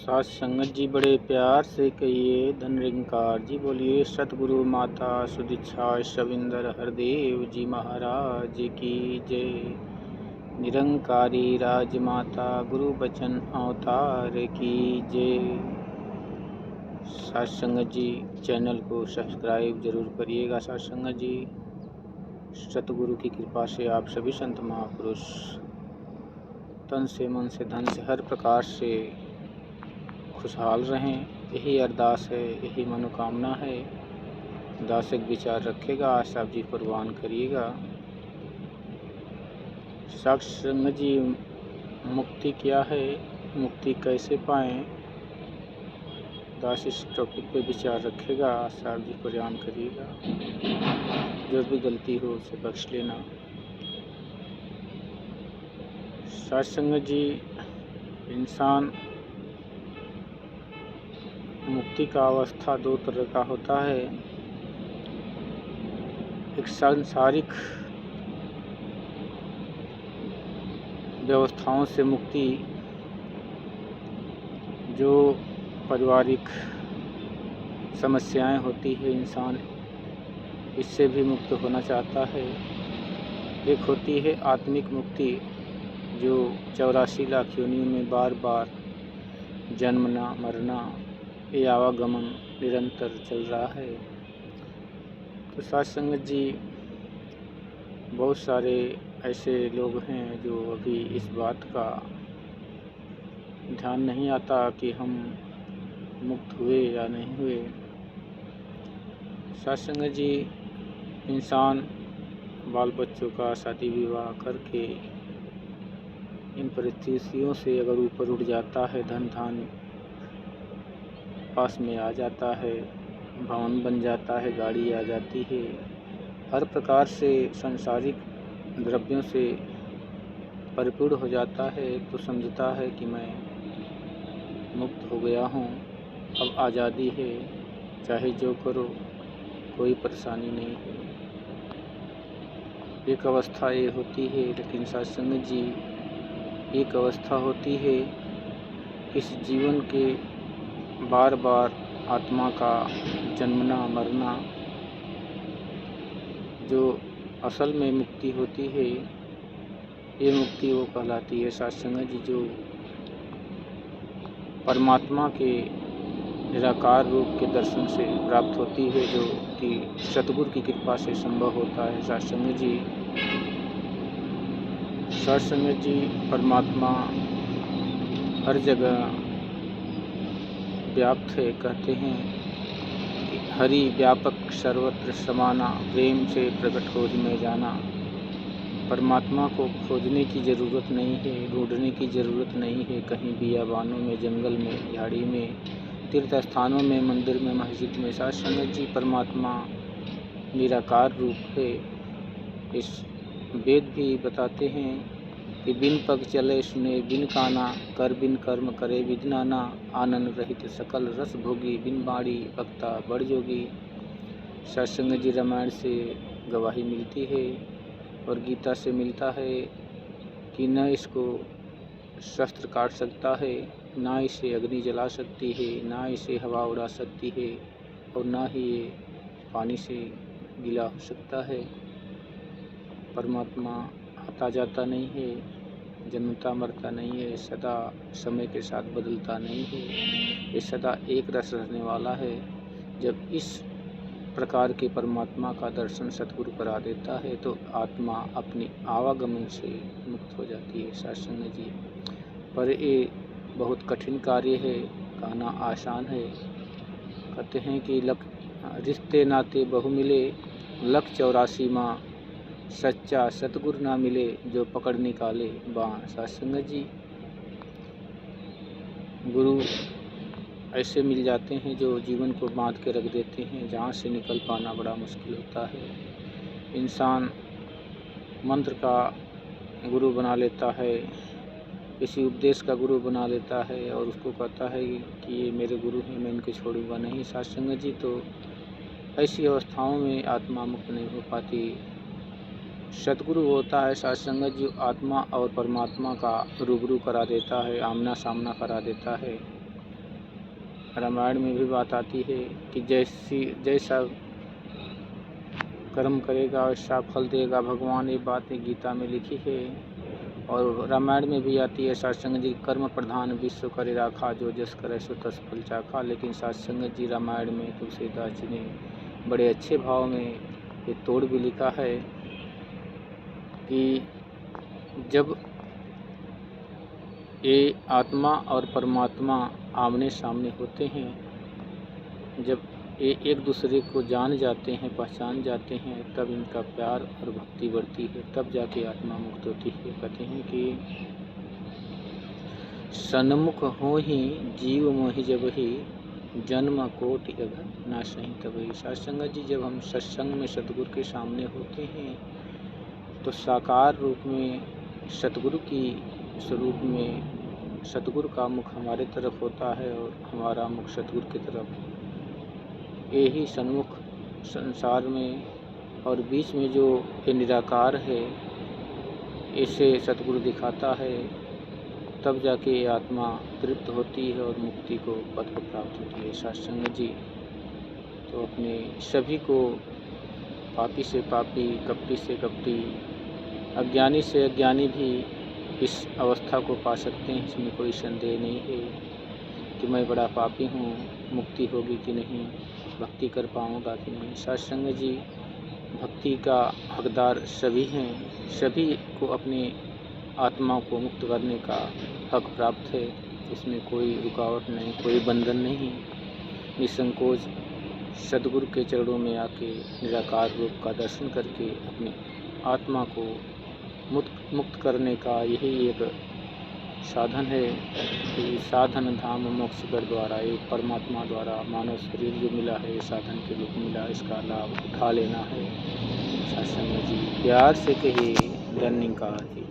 साथ संगत जी बड़े प्यार से कहिए धन निरंकार जी बोलिए सतगुरु माता सुदीक्षा शविंदर हरदेव जी महाराज की जय। निरंकारी राजमाता गुरु बचन अवतार की जय। साथ संगत जी चैनल को सब्सक्राइब जरूर करिएगा। साथ संगत जी सतगुरु की कृपा से आप सभी संत महापुरुष तन से मन से धन से हर प्रकार से खुशहाल रहें, यही अरदास है, यही मनोकामना है। दासिक विचार रखेगा, आशा जी कुर्बान करिएगा। साक्ष संगत जी मुक्ति क्या है, मुक्ति कैसे पाएं, दास इस टॉपिक पे विचार रखेगा, आशा जी कुर्बान करिएगा। जो भी गलती हो उसे बख्श लेना। साथ संगत जी इंसान मुक्ति का अवस्था दो तरह का होता है। एक सांसारिक व्यवस्थाओं से मुक्ति, जो पारिवारिक समस्याएं होती है, इंसान इससे भी मुक्त होना चाहता है। एक होती है आत्मिक मुक्ति, जो 84 लाख योनियों में बार बार जन्मना मरना, ये आवागमन निरंतर चल रहा है। तो साथ संगत जी बहुत सारे ऐसे लोग हैं जो अभी इस बात का ध्यान नहीं आता कि हम मुक्त हुए या नहीं हुए। साथ संगत जी इंसान बाल बच्चों का शादी विवाह करके इन परिस्थितियों से अगर ऊपर उठ जाता है, धन धान पास में आ जाता है, भवन बन जाता है, गाड़ी आ जाती है, हर प्रकार से सांसारिक द्रव्यों से परिपूर्ण हो जाता है, तो समझता है कि मैं मुक्त हो गया हूँ, अब आज़ादी है, चाहे जो करो कोई परेशानी नहीं है। एक अवस्था ये होती है। लेकिन सत्संग जी एक अवस्था होती है, इस जीवन के बार बार आत्मा का जन्मना मरना, जो असल में मुक्ति होती है, ये मुक्ति वो कहलाती है सत्संग जी, जो परमात्मा के निराकार रूप के दर्शन से प्राप्त होती है, जो कि सतगुरु की कृपा से संभव होता है। सत्संग जी परमात्मा हर जगह व्याप्त है। कहते हैं कि हरि व्यापक सर्वत्र समाना, प्रेम से प्रकट खोज में जाना। परमात्मा को खोजने की ज़रूरत नहीं है, ढूंढने की ज़रूरत नहीं है, कहीं बियाबानों में, जंगल में, झाड़ी में, तीर्थ स्थानों में, मंदिर में, मस्जिद में। साथ संगत जी परमात्मा निराकार रूप है। इस वेद भी बताते हैं कि बिन पग चले सुने बिन काना, कर बिन कर्म करे विधि नाना, आनंद रहित सकल रस भोगी, बिन बाड़ी भक्ता बड़ जोगी। सत्संग जी रामायण से गवाही मिलती है और गीता से मिलता है कि न इसको शस्त्र काट सकता है, ना इसे अग्नि जला सकती है, ना इसे हवा उड़ा सकती है, और ना ही ये पानी से गीला हो सकता है। परमात्मा आता जाता नहीं है, जन्मता मरता नहीं है, सदा समय के साथ बदलता नहीं है, ये सदा एक रस रहने वाला है। जब इस प्रकार के परमात्मा का दर्शन सतगुरु करा देता है तो आत्मा अपनी आवागमन से मुक्त हो जाती है। सत्संग जी पर ये बहुत कठिन कार्य है, कहना आसान है। कहते हैं कि रिश्ते नाते बहु मिले, लख 84 माँ, सच्चा सतगुरु ना मिले, जो पकड़ निकाले बाँ। सत्संग जी गुरु ऐसे मिल जाते हैं जो जीवन को बांध के रख देते हैं, जहाँ से निकल पाना बड़ा मुश्किल होता है। इंसान मंत्र का गुरु बना लेता है, किसी उपदेश का गुरु बना लेता है और उसको कहता है कि ये मेरे गुरु हैं, मैं इनको छोड़ूंगा नहीं। सत्संग जी तो ऐसी अवस्थाओं में आत्मा मुक्त नहीं हो पाती। सतगुरु होता है सत्संग जी, आत्मा और परमात्मा का रूबरू करा देता है, आमना सामना करा देता है। रामायण में भी बात आती है कि जैसा कर्म करेगा वैसा फल देगा भगवान, ये बातें गीता में लिखी है। और रामायण में भी आती है सत्संग जी, कर्म प्रधान विश्व करे राखा, जो जस करे सो तस फल चाखा। लेकिन सत्संग जी रामायण में तुलसीदास जी ने बड़े अच्छे भाव में ये तोड़ भी लिखा है कि जब ये आत्मा और परमात्मा आमने सामने होते हैं, जब ये एक दूसरे को जान जाते हैं, पहचान जाते हैं, तब इनका प्यार और भक्ति बढ़ती है, तब जाके आत्मा मुक्त होती है। कहते हैं कि सन्मुख हो ही जीव मोहि जब ही, जन्म कोटि अघ नासहि तबहि। सत्संग जी, जब हम सत्संग में सतगुरु के सामने होते हैं तो साकार रूप में सतगुरु की स्वरूप में सतगुरु का मुख हमारे तरफ होता है और हमारा मुख सतगुरु की तरफ। यही सन्मुख संसार में और बीच में जो ये निराकार है, इसे सतगुरु दिखाता है, तब जाके आत्मा तृप्त होती है और मुक्ति को पद को प्राप्त होती है। सत्संग जी तो अपने सभी को, पापी से पापी, कपटी से कपटी, अज्ञानी से अज्ञानी भी इस अवस्था को पा सकते हैं। इसमें कोई संदेह नहीं है कि मैं बड़ा पापी हूँ, मुक्ति होगी कि नहीं, भक्ति कर पाऊँगा कि नहीं। सत्संग जी भक्ति का हकदार सभी हैं, सभी को अपने आत्मा को मुक्त करने का हक प्राप्त है। इसमें कोई रुकावट नहीं, कोई बंधन नहीं। निसंकोच सद्गुरु के चरणों में आके निराकार रूप का दर्शन करके अपनी आत्मा को मुक्त करने का यही एक साधन है कि साधन धाम मोक्ष कर द्वारा, एक परमात्मा द्वारा मानव शरीर जो मिला है, साधन के रूप मिला, इसका लाभ उठा लेना है। सत्संग जी प्यार से कहिए धन्यकार जी।